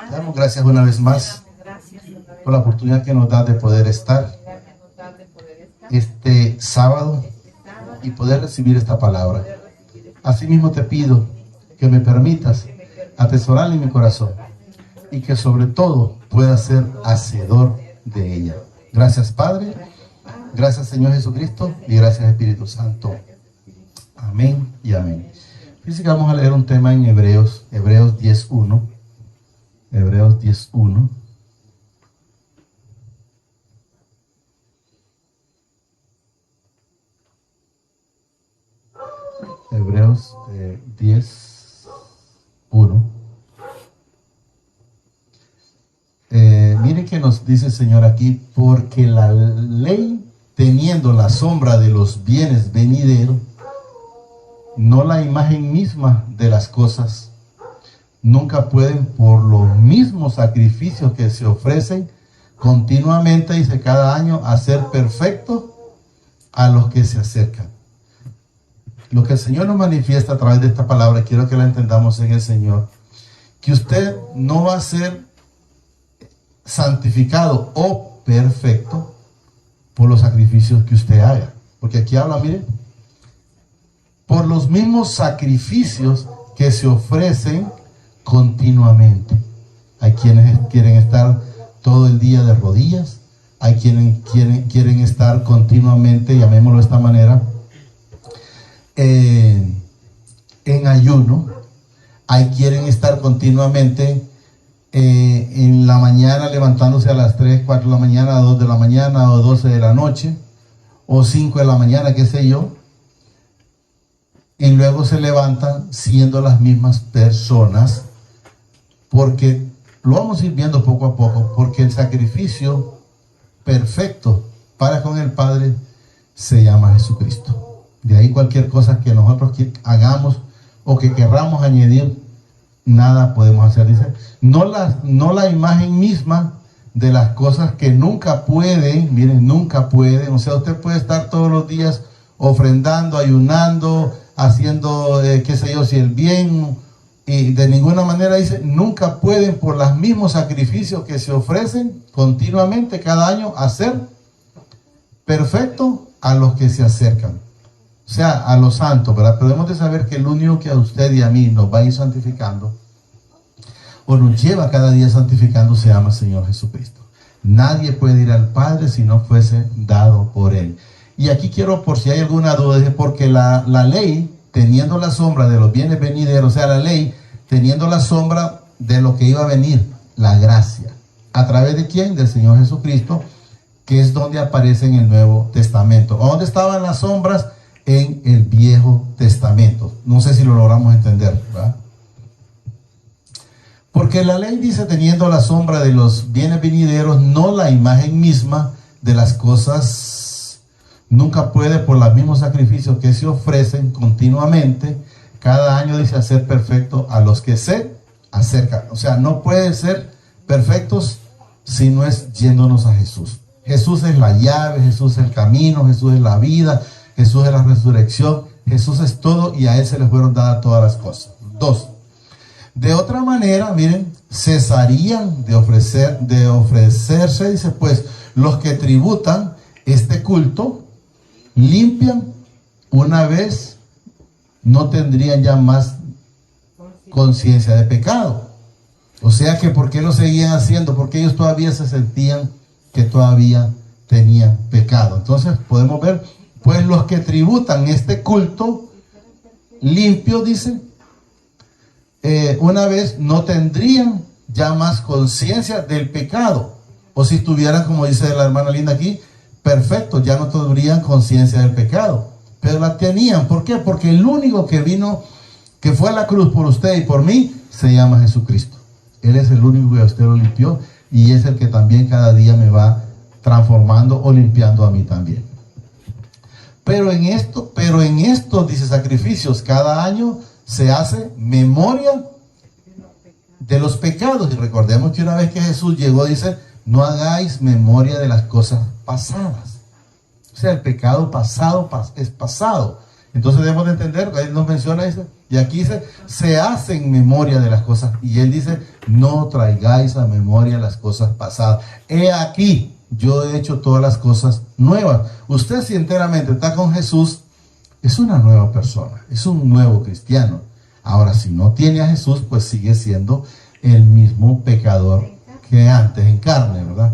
Te damos gracias una vez más por la oportunidad que nos da de poder estar este sábado y poder recibir esta palabra. Asimismo te pido que me permitas atesorarla en mi corazón y que sobre todo pueda ser hacedor de ella. Gracias, Padre. Gracias, Señor Jesucristo, y gracias, Espíritu Santo. Amén y amén. Fíjense que vamos a leer un tema en Hebreos 10:1. Hebreos 10:1. Hebreos 10:1. Mire que nos dice el Señor aquí: porque la ley, teniendo la sombra de los bienes venideros, no la imagen misma de las cosas, nunca pueden, por los mismos sacrificios que se ofrecen continuamente, dice, cada año, hacer perfecto a los que se acercan. Lo que el Señor nos manifiesta a través de esta palabra, quiero que la entendamos en el Señor, que usted no va a ser santificado o perfecto por los sacrificios que usted haga. Porque aquí habla, mire, por los mismos sacrificios que se ofrecen continuamente. Hay quienes quieren estar todo el día de rodillas, hay quienes quieren estar continuamente, llamémoslo de esta manera, en ayuno. Hay quieren estar continuamente en la mañana levantándose a las 3, 4 de la mañana, a 2 de la mañana, o 12 de la noche, o 5 de la mañana, qué sé yo, y luego se levantan siendo las mismas personas, porque lo vamos a ir viendo poco a poco, porque el sacrificio perfecto para con el Padre se llama Jesucristo. De ahí cualquier cosa que nosotros hagamos o que querramos añadir, nada podemos hacer. Dice, no la imagen misma de las cosas que nunca pueden, miren, nunca pueden. O sea, usted puede estar todos los días ofrendando, ayunando, haciendo, qué sé yo, si el bien, y de ninguna manera, dice, nunca pueden, por los mismos sacrificios que se ofrecen continuamente cada año, hacer perfecto a los que se acercan. O sea, a los santos, ¿verdad? Pero debemos de saber que el único que a usted y a mí nos va a ir santificando, o nos lleva cada día santificando, se llama Señor Jesucristo. Nadie puede ir al Padre si no fuese dado por Él. Y aquí quiero, por si hay alguna duda, porque la ley, teniendo la sombra de los bienes venideros, o sea, la ley, teniendo la sombra de lo que iba a venir, la gracia. ¿A través de quién? Del Señor Jesucristo, que es donde aparece en el Nuevo Testamento. ¿Dónde estaban las sombras? En el Viejo Testamento. No sé si lo logramos entender, ¿verdad? Porque la ley dice, teniendo la sombra de los bienes venideros, no la imagen misma de las cosas, nunca puede, por los mismos sacrificios que se ofrecen continuamente, cada año, dice, hacer perfecto a los que se acercan. O sea, no puede ser perfectos si no es yéndonos a Jesús. Jesús es la llave, Jesús es el camino, Jesús es la vida, Jesús es la resurrección, Jesús es todo, y a Él se le fueron dadas todas las cosas. 2. De otra manera, miren, cesarían de ofrecerse, dice, pues los que tributan este culto, limpian una vez, no tendrían ya más conciencia de pecado. O sea que, ¿por qué lo seguían haciendo? Porque ellos todavía se sentían que todavía tenían pecado. Entonces podemos ver, pues los que tributan este culto limpio, dice, una vez no tendrían ya más conciencia del pecado. O si estuvieran, como dice la hermana Linda aquí, perfecto, ya no tendrían conciencia del pecado. Pero la tenían. ¿Por qué? Porque el único que vino, que fue a la cruz por usted y por mí, se llama Jesucristo. Él es el único que a usted lo limpió, y es el que también cada día me va transformando o limpiando a mí también. Pero en esto, dice, sacrificios, cada año se hace memoria de los pecados. Y recordemos que una vez que Jesús llegó, dice, no hagáis memoria de las cosas pasadas. O sea, el pecado pasado es pasado. Entonces debemos de entender, él nos menciona eso, y aquí dice, se hace en memoria de las cosas, y él dice, no traigáis a memoria las cosas pasadas. He aquí, yo he hecho todas las cosas nuevas. Usted si enteramente está con Jesús, es una nueva persona, es un nuevo cristiano. Ahora, si no tiene a Jesús, pues sigue siendo el mismo pecador que antes en carne, ¿verdad?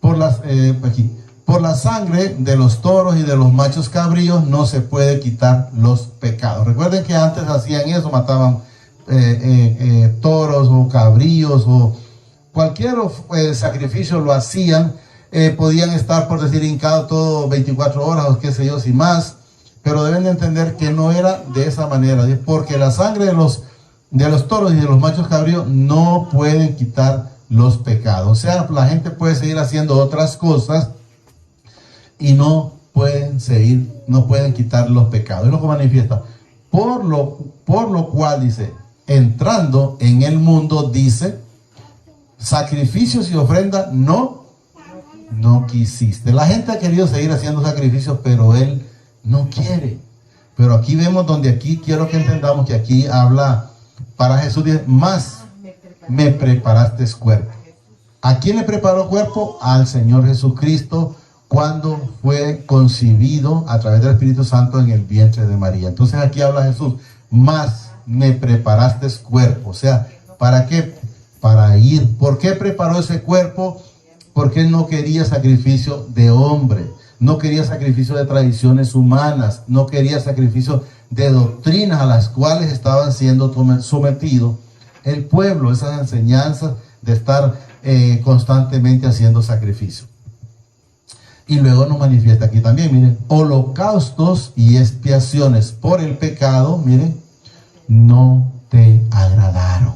Por la sangre de los toros y de los machos cabríos no se puede quitar los pecados. Recuerden que antes hacían eso, mataban toros o cabríos o cualquier sacrificio lo hacían. Podían estar, por decir, hincados todo 24 horas o qué sé yo, si más. Pero deben de entender que no era de esa manera, porque la sangre de los toros y de los machos cabríos no pueden quitar los pecados. O sea, la gente puede seguir haciendo otras cosas y no pueden quitar los pecados. Es lo que manifiesta. Por lo cual dice, entrando en el mundo, dice, sacrificios y ofrendas no quisiste. La gente ha querido seguir haciendo sacrificios, pero él no quiere. Pero aquí vemos donde aquí quiero que entendamos que aquí habla para Jesús, dice, más me preparaste cuerpo. ¿A quién le preparó cuerpo? Al Señor Jesucristo, cuando fue concebido a través del Espíritu Santo en el vientre de María. Entonces aquí habla Jesús, más me preparaste cuerpo. O sea, ¿para qué? Para ir. ¿Por qué preparó ese cuerpo? Porque él no quería sacrificio de hombre, no quería sacrificio de tradiciones humanas, no quería sacrificio de doctrinas a las cuales estaban siendo sometidos el pueblo, esas enseñanzas de estar constantemente haciendo sacrificio. Y luego nos manifiesta aquí también, miren, holocaustos y expiaciones por el pecado, miren, no te agradaron.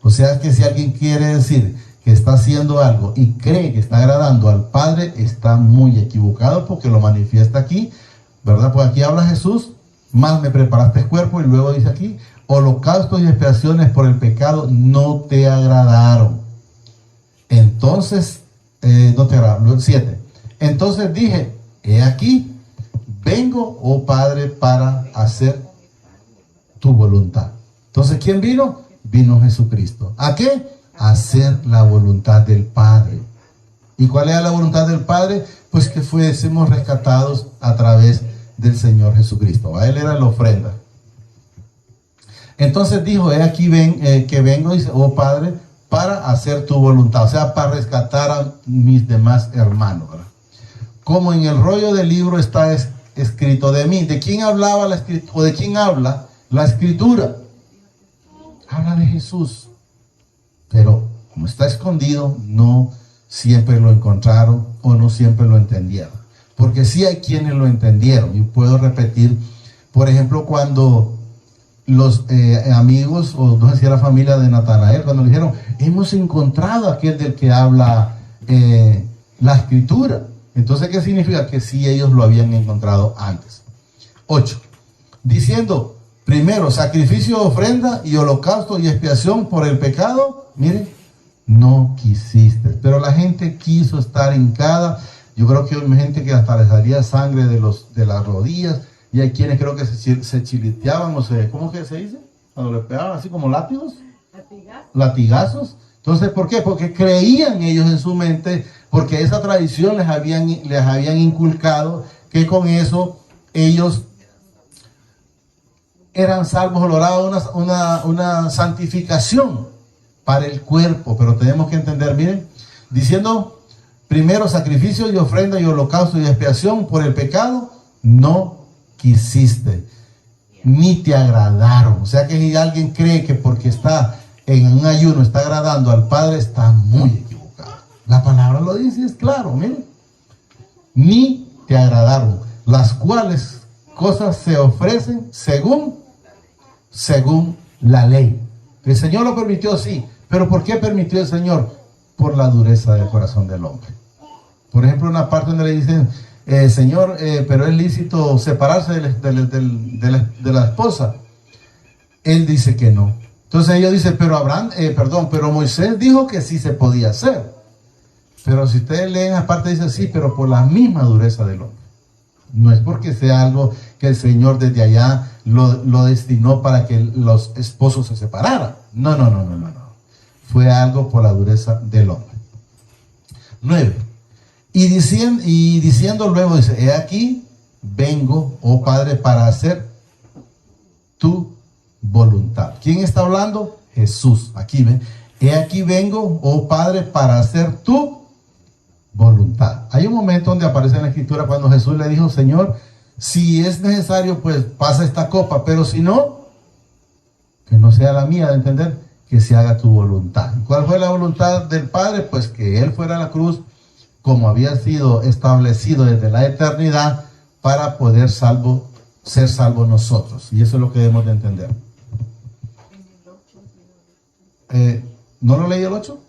O sea que si alguien quiere decir que está haciendo algo y cree que está agradando al Padre, está muy equivocado, porque lo manifiesta aquí, ¿verdad? Pues aquí habla Jesús, más me preparaste cuerpo, y luego dice aquí, holocaustos y expiaciones por el pecado no te agradaron. Entonces, no te agradaron. 7. Entonces dije, he aquí, vengo, oh Padre, para hacer tu voluntad. Entonces, ¿quién vino? Vino Jesucristo. ¿A qué? A hacer la voluntad del Padre. ¿Y cuál era la voluntad del Padre? Pues que fuésemos rescatados a través del Señor Jesucristo. A él era la ofrenda. Entonces dijo, he aquí que vengo, dice, oh Padre, para hacer tu voluntad. O sea, para rescatar a mis demás hermanos, ¿verdad? Como en el rollo del libro está escrito de mí. ¿De quién hablaba la escritura? ¿O de quién habla la escritura? Habla de Jesús. Pero como está escondido, no siempre lo encontraron o no siempre lo entendieron. Porque sí hay quienes lo entendieron. Y puedo repetir, por ejemplo, cuando los amigos, o no sé si era familia de Natanael, cuando le dijeron, hemos encontrado aquel del que habla la escritura. Entonces, ¿qué significa? Que sí ellos lo habían encontrado antes. 8. Diciendo, primero, sacrificio, ofrenda y holocausto y expiación por el pecado. Miren, no quisiste. Pero la gente quiso estar hincada. Yo creo que hay gente que hasta les salía sangre de las rodillas. Y hay quienes creo que se chileteaban, o se, ¿cómo que se dice? Cuando le pegaban así como látigos. Latigazos. Entonces, ¿por qué? Porque creían ellos en su mente, porque esa tradición les habían inculcado que con eso ellos eran salvos o lograban una santificación para el cuerpo. Pero tenemos que entender, miren, diciendo primero sacrificio y ofrenda y holocausto y expiación por el pecado, no quisiste, ni te agradaron. O sea que si alguien cree que porque está en un ayuno está agradando al Padre, está muy equivocado. La palabra lo dice, es claro, miren, ni te agradaron, las cuales cosas se ofrecen según la ley. El Señor lo permitió, sí, pero ¿por qué permitió el Señor? Por la dureza del corazón del hombre. Por ejemplo, una parte donde le dicen, Señor, pero es lícito separarse de la esposa. Él dice que no. Entonces ellos dicen, pero Moisés dijo que sí se podía hacer. Pero si ustedes leen aparte dice sí, pero por la misma dureza del hombre. No es porque sea algo que el Señor desde allá lo destinó para que los esposos se separaran. No, no, no, no, no, no. Fue algo por la dureza del hombre. 9. Y diciendo luego, dice, he aquí, vengo, oh Padre, para hacer tu voluntad. ¿Quién está hablando? Jesús. Aquí ven. He aquí vengo, oh Padre, para hacer tu voluntad. Hay un momento donde aparece en la Escritura cuando Jesús le dijo, Señor, si es necesario, pues pasa esta copa, pero si no, que no sea la mía, de entender, que se haga tu voluntad. ¿Cuál fue la voluntad del Padre? Pues que Él fuera a la cruz, como había sido establecido desde la eternidad, para poder ser salvos nosotros. Y eso es lo que debemos de entender. ¿No lo leí el 8?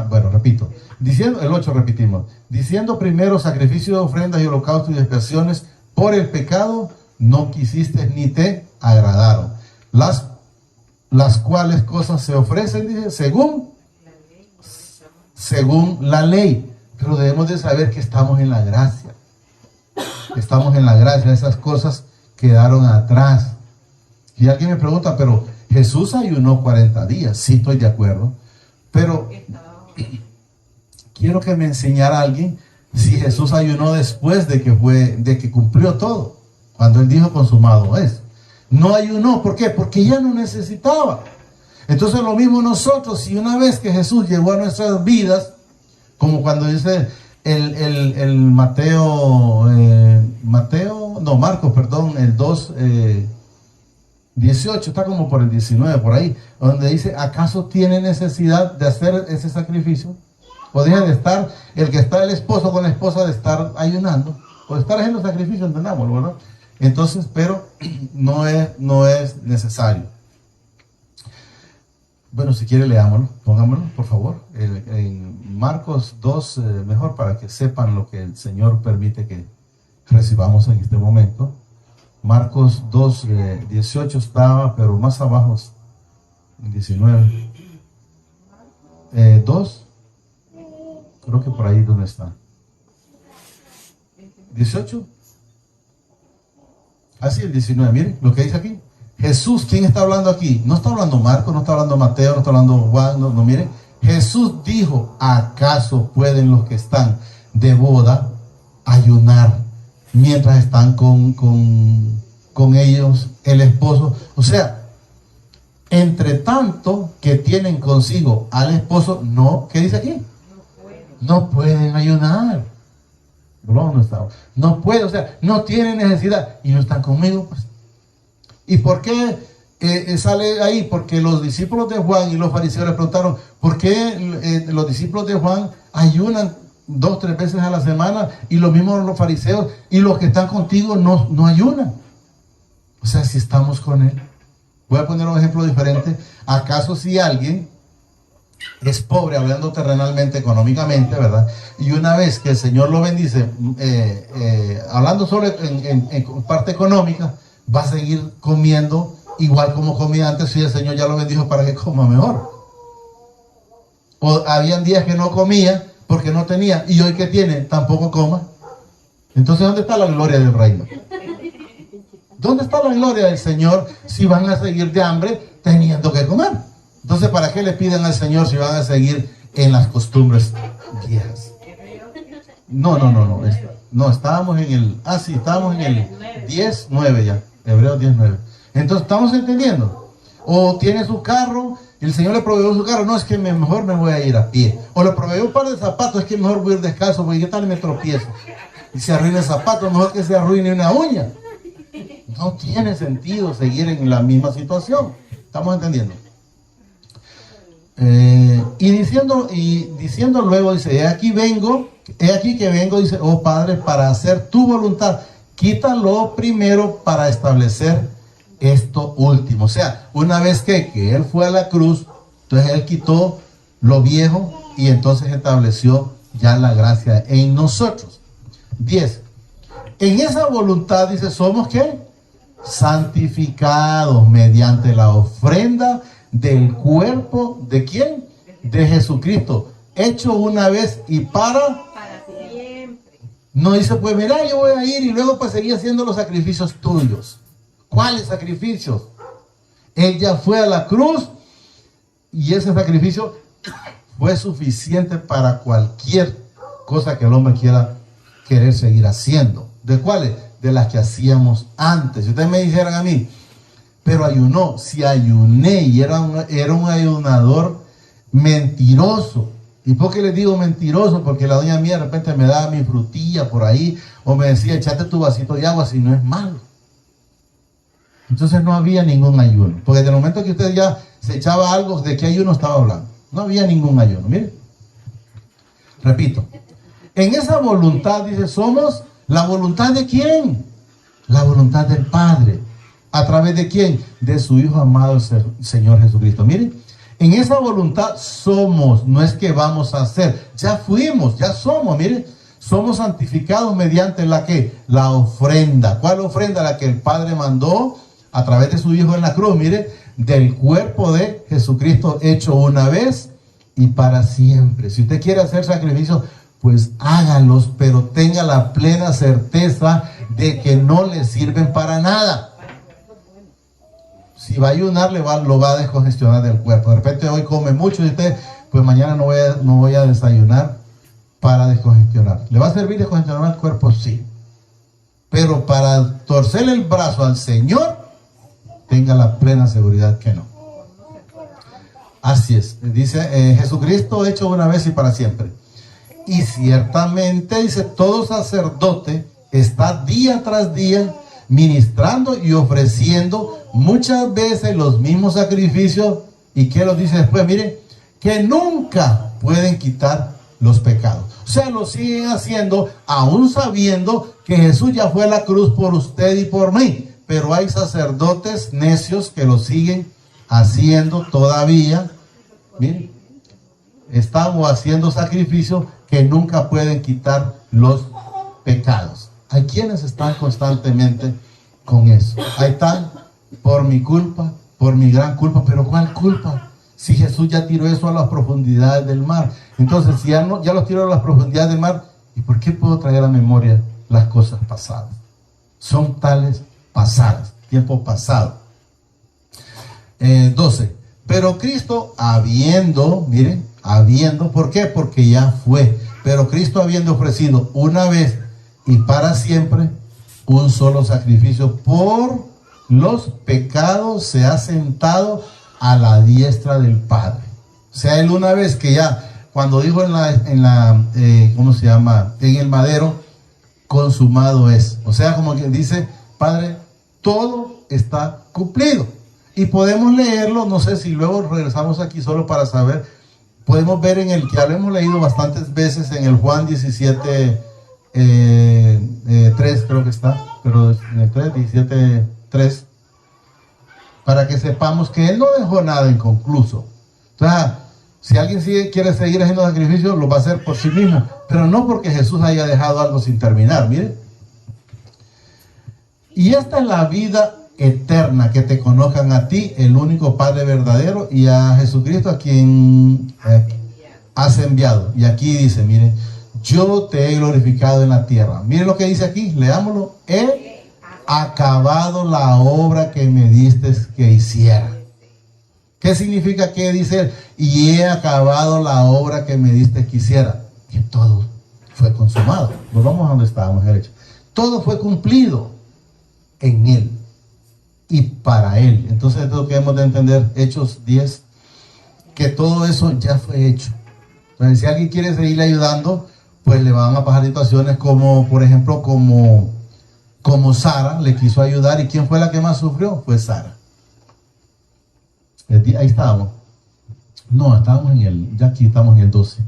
Bueno, repito. Diciendo, el 8 repetimos. Diciendo primero sacrificios, ofrendas y holocaustos y expiaciones por el pecado, no quisiste ni te agradaron. Las cuales cosas se ofrecen, dice, según la ley. Pero debemos de saber que estamos en la gracia. Estamos en la gracia. Esas cosas quedaron atrás. Y alguien me pregunta, pero Jesús ayunó 40 días. Sí, estoy de acuerdo. Pero quiero que me enseñara alguien si Jesús ayunó después de que cumplió todo. Cuando Él dijo consumado es. No ayunó. ¿Por qué? Porque ya no necesitaba. Entonces lo mismo nosotros, si una vez que Jesús llegó a nuestras vidas, como cuando dice el Marcos, perdón, el 2, 18, está como por el 19, por ahí, donde dice, ¿acaso tiene necesidad de hacer ese sacrificio? ¿O deja de estar, el que está el esposo con la esposa, de estar ayunando? O de estar haciendo sacrificio, entendamos, ¿verdad? Entonces, pero no es necesario. Bueno, si quiere leámoslo, pongámoslo, por favor, en Marcos 2, mejor para que sepan lo que el Señor permite que recibamos en este momento. Marcos 2, 18 estaba, pero más abajo, en 19. 2, creo que por ahí donde está. 18. Así el 19, miren lo que dice aquí. Jesús, ¿quién está hablando aquí? No está hablando Marcos, no está hablando Mateo, no está hablando Juan, no, miren. Jesús dijo, ¿acaso pueden los que están de boda ayunar mientras están con ellos, el esposo? O sea, entre tanto que tienen consigo al esposo, no, ¿qué dice aquí? No pueden ayunar. No pueden, o sea, no tienen necesidad y no están conmigo, pues. ¿Y por qué sale ahí? Porque los discípulos de Juan y los fariseos le preguntaron, ¿por qué los discípulos de Juan ayunan 2, 3 veces a la semana y lo mismo los fariseos y los que están contigo no ayunan? O sea, si estamos con Él. Voy a poner un ejemplo diferente. ¿Acaso si alguien es pobre, hablando terrenalmente, económicamente, ¿verdad? Y una vez que el Señor lo bendice, hablando solo en parte económica, va a seguir comiendo igual como comía antes si el Señor ya lo bendijo para que coma mejor? O habían días que no comía porque no tenía, y hoy que tiene tampoco coma. Entonces, ¿dónde está la gloria del reino? ¿Dónde está la gloria del Señor si van a seguir de hambre teniendo que comer? Entonces, ¿para qué le piden al Señor si van a seguir en las costumbres viejas? No, estábamos en el... estábamos en el 10:9 ya. Hebreos 10:9. Entonces, ¿estamos entendiendo? O tiene su carro, y el Señor le proveyó su carro. No, es que mejor me voy a ir a pie. O le proveyó un par de zapatos, es que mejor voy a ir descalzo, porque yo tal me tropiezo. Y se arruina el zapato, mejor que se arruine una uña. No tiene sentido seguir en la misma situación. ¿Estamos entendiendo? Y diciendo luego, dice, he aquí que vengo, dice, oh Padre, para hacer tu voluntad. Quítalo primero para establecer esto último. O sea, una vez que Él fue a la cruz, entonces Él quitó lo viejo y entonces estableció ya la gracia en nosotros. 10. En esa voluntad, dice, somos ¿qué? Santificados mediante la ofrenda del cuerpo, ¿de quién? De Jesucristo, hecho una vez y para siempre. No dice, pues mira, yo voy a ir y luego pues seguir haciendo los sacrificios tuyos. ¿Cuáles sacrificios? Él ya fue a la cruz y ese sacrificio fue suficiente para cualquier cosa que el hombre quiera querer seguir haciendo. ¿De cuáles? De las que hacíamos antes. Si ustedes me dijeran a mí, pero ayunó, si ayuné y era un ayunador mentiroso. ¿Y por qué les digo mentiroso? Porque la doña mía de repente me daba mi frutilla por ahí o me decía, echate tu vasito de agua si no es malo. Entonces no había ningún ayuno. Porque desde el momento que usted ya se echaba algo, ¿de qué ayuno estaba hablando? No había ningún ayuno. Miren, repito, en esa voluntad, dice, somos la voluntad de ¿quién? La voluntad del Padre. ¿A través de quién? De su Hijo amado, el Señor Jesucristo. Miren, en esa voluntad somos, no es que vamos a hacer, ya fuimos, ya somos, miren, somos santificados mediante la que, la ofrenda. ¿Cuál ofrenda? La que el Padre mandó a través de su Hijo en la cruz, mire, del cuerpo de Jesucristo hecho una vez y para siempre. Si usted quiere hacer sacrificios, pues hágalos, pero tenga la plena certeza de que no le sirven para nada. Si va a ayunar, lo va a descongestionar del cuerpo. De repente hoy come mucho y usted, pues mañana no voy a desayunar para descongestionar. ¿Le va a servir descongestionar el cuerpo? Sí. Pero para torcerle el brazo al Señor, tenga la plena seguridad que no. Así es. Dice Jesucristo hecho una vez y para siempre. Y ciertamente, dice, todo sacerdote está día tras día ministrando y ofreciendo muchas veces los mismos sacrificios. ¿Y qué los dice después? Mire, que nunca pueden quitar los pecados. O sea, lo siguen haciendo aún sabiendo que Jesús ya fue a la cruz por usted y por mí. Pero hay sacerdotes necios que lo siguen haciendo todavía. Miren, estamos haciendo sacrificios que nunca pueden quitar los pecados. Hay quienes están constantemente con eso. Ahí están, por mi culpa, por mi gran culpa. Pero ¿cuál culpa? Si Jesús ya tiró eso a las profundidades del mar. Entonces, si ya los tiró a las profundidades del mar, ¿y por qué puedo traer a memoria las cosas pasadas? Son tales pasadas, tiempo pasado. 12. Pero Cristo miren, ¿por qué? Porque ya fue. Pero Cristo habiendo ofrecido una vez y para siempre un solo sacrificio por los pecados, se ha sentado a la diestra del Padre. O sea, él una vez que ya, cuando dijo ¿cómo se llama? En el madero, consumado es. O sea, como quien dice, Padre, todo está cumplido. Y podemos leerlo, no sé si luego regresamos aquí solo para saber, podemos ver en el que hemos leído bastantes veces en el Juan 17, 3 creo que está, pero en el 3, 17, 3, para que sepamos que Él no dejó nada inconcluso. O sea, si alguien quiere seguir haciendo sacrificios, lo va a hacer por sí mismo, pero no porque Jesús haya dejado algo sin terminar, miren. Y esta es la vida eterna, que te conozcan a ti, el único Padre verdadero, y a Jesucristo, a quien has enviado. Y aquí dice, miren, yo te he glorificado en la tierra. Miren lo que dice aquí, leámoslo. He acabado la obra que me diste que hiciera. ¿Qué significa que dice él? Y he acabado la obra que me diste que hiciera. Que todo fue consumado. Volvamos a donde estábamos, derecho. Todo fue cumplido en él y para él. Entonces es lo que hemos de entender, Hechos 10, que todo eso ya fue hecho. Entonces, si alguien quiere seguirle ayudando, pues le van a pasar situaciones como, por ejemplo, como Sara le quiso ayudar. ¿Y quién fue la que más sufrió? Fue Sara. Ahí estábamos. No, estábamos ya aquí estamos en el 12.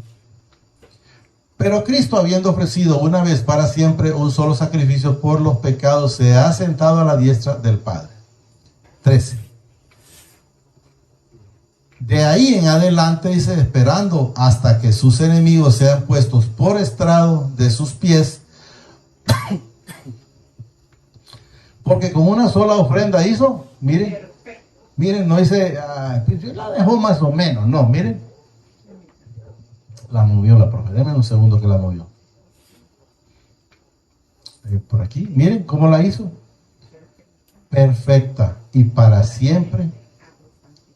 Pero Cristo, habiendo ofrecido una vez para siempre un solo sacrificio por los pecados, se ha sentado a la diestra del Padre. 13. De ahí en adelante, dice, esperando hasta que sus enemigos sean puestos por estrado de sus pies, porque con una sola ofrenda hizo, miren, no dice, yo la dejó más o menos, no, miren, la movió la profe, denme un segundo que la movió. por aquí. Miren cómo la hizo. Perfecta y para siempre.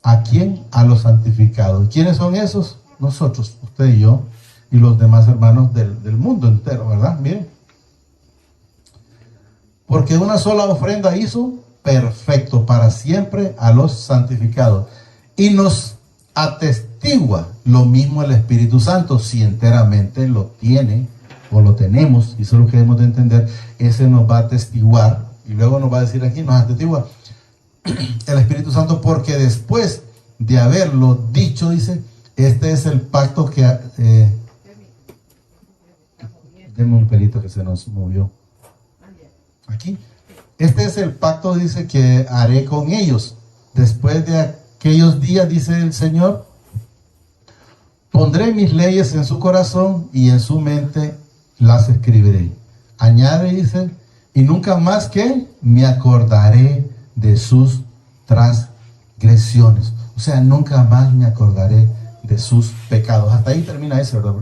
¿A quién? A los santificados. ¿Quiénes son esos? Nosotros, usted y yo, y los demás hermanos del mundo entero, ¿verdad? Miren. Porque una sola ofrenda hizo perfecto para siempre a los santificados. Y nos atestigua lo mismo el Espíritu Santo, si enteramente lo tiene o lo tenemos, y eso es lo que debemos de entender. Ese nos va a atestiguar, y luego nos va a decir aquí, nos atestigua el Espíritu Santo, porque después de haberlo dicho, dice, este es el pacto que... deme un pelito que se nos movió. Aquí. Este es el pacto, dice, que haré con ellos. Después de aquellos días, dice el Señor, pondré mis leyes en su corazón y en su mente las escribiré. Añade, dice, y nunca más que me acordaré de sus transgresiones. O sea, nunca más me acordaré de sus pecados. Hasta ahí termina ese, ¿verdad?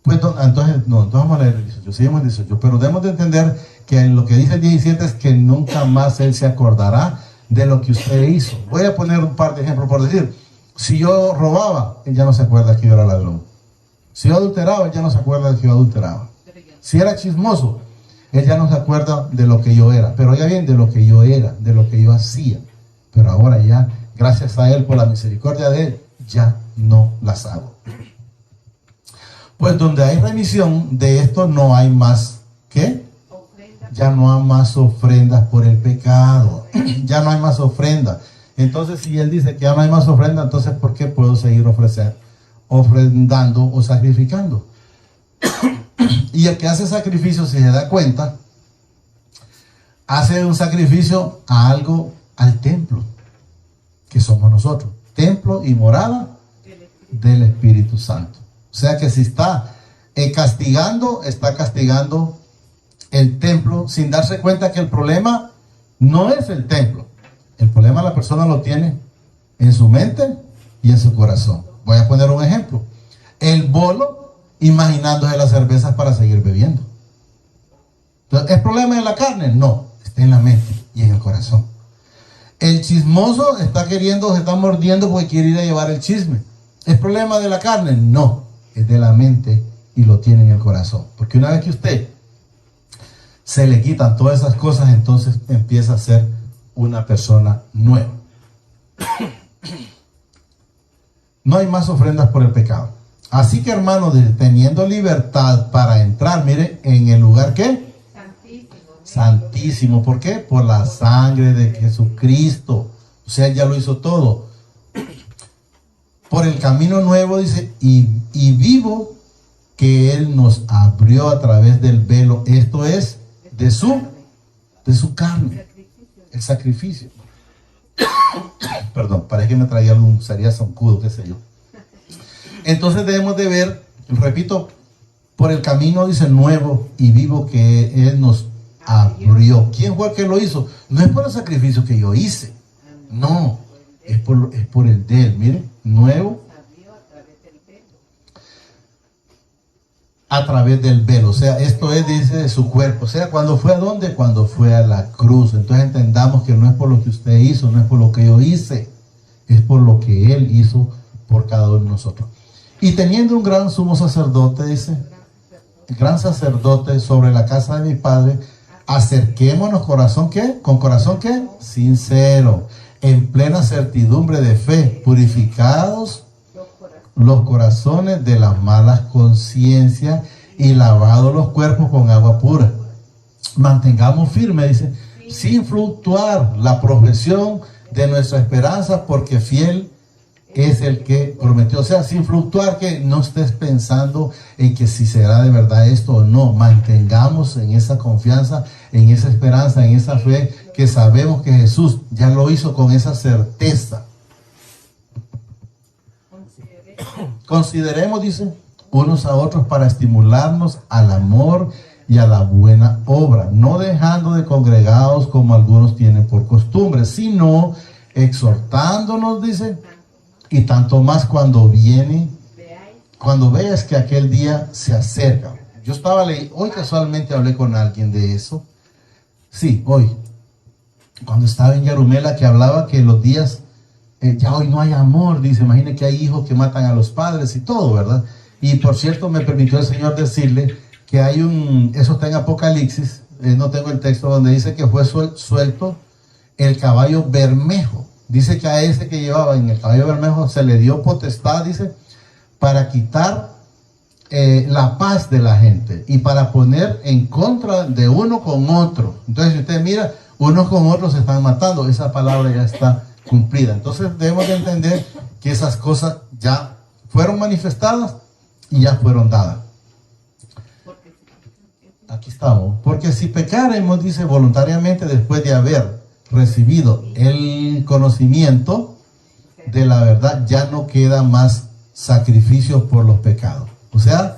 Pues entonces vamos a leer el 18, seguimos el 18, pero debemos de entender que lo que dice el 17 es que nunca más Él se acordará de lo que usted hizo. Voy a poner un par de ejemplos por decir, si yo robaba, Él ya no se acuerda que yo era ladrón. Si yo adulteraba, Él ya no se acuerda de que yo adulteraba. Si era chismoso, Él ya no se acuerda de lo que yo era, pero ya bien de lo que yo era, de lo que yo hacía. Pero ahora ya, gracias a Él, por la misericordia de Él, ya no las hago. Pues donde hay remisión de esto no hay más, ¿qué? Ya no hay más ofrendas por el pecado. Ya no hay más ofrendas. Entonces, si Él dice que ya no hay más ofrenda, entonces ¿por qué puedo seguir ofrendando o sacrificando? Y el que hace sacrificio, si se da cuenta, hace un sacrificio a algo, al templo, que somos nosotros. Templo y morada del Espíritu Santo. O sea que si está castigando, está castigando el templo sin darse cuenta que el problema no es el templo. El problema la persona lo tiene en su mente y en su corazón. Voy a poner un ejemplo. El bolo imaginándose las cervezas para seguir bebiendo. Entonces, ¿es problema de la carne? No, está en la mente y en el corazón. El chismoso está queriendo, se está mordiendo porque quiere ir a llevar el chisme. ¿Es problema de la carne? No, es de la mente y lo tiene en el corazón. Porque una vez que usted se le quitan todas esas cosas, entonces empieza a ser una persona nueva. No hay más ofrendas por el pecado. Así que, hermanos, teniendo libertad para entrar, mire, en el lugar ¿qué? Santísimo. Santísimo. ¿Por qué? Por la sangre de Jesucristo. O sea, ya lo hizo todo. Por el camino nuevo, dice, y vivo que Él nos abrió a través del velo. Esto es de su carne. El sacrificio. Perdón, parece que me traía algún, sería zancudo, qué sé yo. Entonces debemos de ver, repito, por el camino, dice, nuevo y vivo que Él nos abrió. ¿Quién fue el que lo hizo? No es por el sacrificio que yo hice. No, es por el de Él. Mire, nuevo a través del velo. O sea, esto es, dice, de su cuerpo. O sea, ¿cuándo fue a dónde? Cuando fue a la cruz. Entonces entendamos que no es por lo que usted hizo, no es por lo que yo hice, es por lo que Él hizo por cada uno de nosotros. Y teniendo un gran sumo sacerdote, dice, gran sacerdote sobre la casa de mi Padre, acerquémonos corazón, ¿qué? Con corazón, ¿qué? Sincero, en plena certidumbre de fe, purificados los corazones de las malas conciencias y lavados los cuerpos con agua pura. Mantengamos firme, dice, sin fluctuar la profesión de nuestra esperanza, porque fiel es el que prometió. O sea, sin fluctuar, que no estés pensando en que si será de verdad esto o no. Mantengamos en esa confianza, en esa esperanza, en esa fe, que sabemos que Jesús ya lo hizo con esa certeza. Consideremos, dice, unos a otros para estimularnos al amor y a la buena obra, no dejando de congregados como algunos tienen por costumbre, sino exhortándonos, dice, y tanto más cuando veas que aquel día se acerca. Yo estaba leyendo, hoy casualmente hablé con alguien de eso. Sí, hoy. Cuando estaba en Yarumela, que hablaba que los días, ya hoy no hay amor. Dice, imagine que hay hijos que matan a los padres y todo, ¿verdad? Y por cierto, me permitió el Señor decirle que hay eso está en Apocalipsis, no tengo el texto, donde dice que fue suelto el caballo bermejo. Dice que a ese que llevaba en el caballo bermejo se le dio potestad, dice, para quitar la paz de la gente y para poner en contra de uno con otro. Entonces, si usted mira, unos con otros se están matando. Esa palabra ya está cumplida. Entonces, debemos de entender que esas cosas ya fueron manifestadas y ya fueron dadas. Aquí estamos. Porque si pecaremos, dice, voluntariamente, después de haber recibido el conocimiento de la verdad, ya no queda más sacrificios por los pecados. O sea,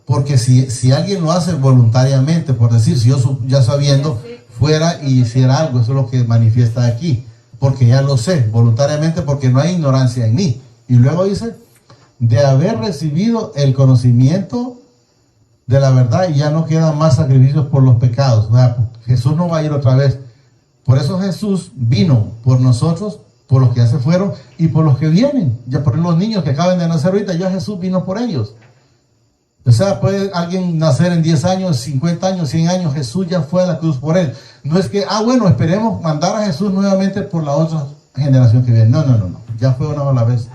porque si alguien lo hace voluntariamente, por decir, si yo ya sabiendo fuera y hiciera algo, eso es lo que manifiesta aquí, porque ya lo sé, voluntariamente, porque no hay ignorancia en mí. Y luego dice, de haber recibido el conocimiento de la verdad, y ya no quedan más sacrificios por los pecados. O sea, Jesús no va a ir otra vez. Por eso Jesús vino por nosotros, por los que ya se fueron y por los que vienen. Ya por los niños que acaban de nacer ahorita, ya Jesús vino por ellos. O sea, puede alguien nacer en 10 años, 50 años, 100 años, Jesús ya fue a la cruz por él. No es que, bueno, esperemos mandar a Jesús nuevamente por la otra generación que viene. No, ya fue una sola vez.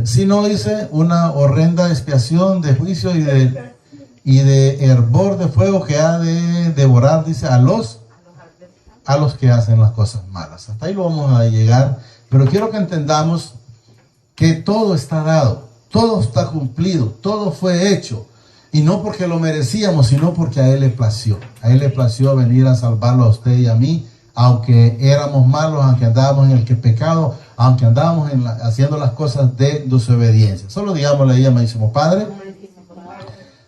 Si no, dice, una horrenda expiación de juicio y de hervor de fuego que ha de devorar, dice, a los que hacen las cosas malas. Hasta ahí lo vamos a llegar, pero quiero que entendamos que todo está dado, todo está cumplido, todo fue hecho, y no porque lo merecíamos, sino porque a Él le plació. A Él le plació venir a salvarlo a usted y a mí, aunque éramos malos, aunque andábamos en el pecado, aunque andábamos haciendo las cosas de desobediencia. Solo digámosle ahí, amadísimo Padre,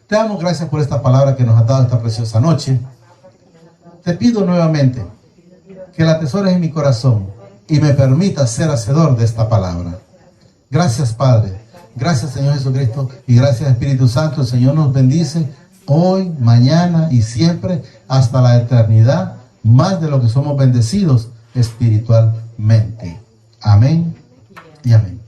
te damos gracias por esta palabra que nos has dado esta preciosa noche. Te pido nuevamente que la atesores en mi corazón y me permitas ser hacedor de esta palabra. Gracias, Padre. Gracias, Señor Jesucristo, y gracias, Espíritu Santo. El Señor nos bendice hoy, mañana y siempre hasta la eternidad, más de lo que somos bendecidos espiritualmente. Amén y amén.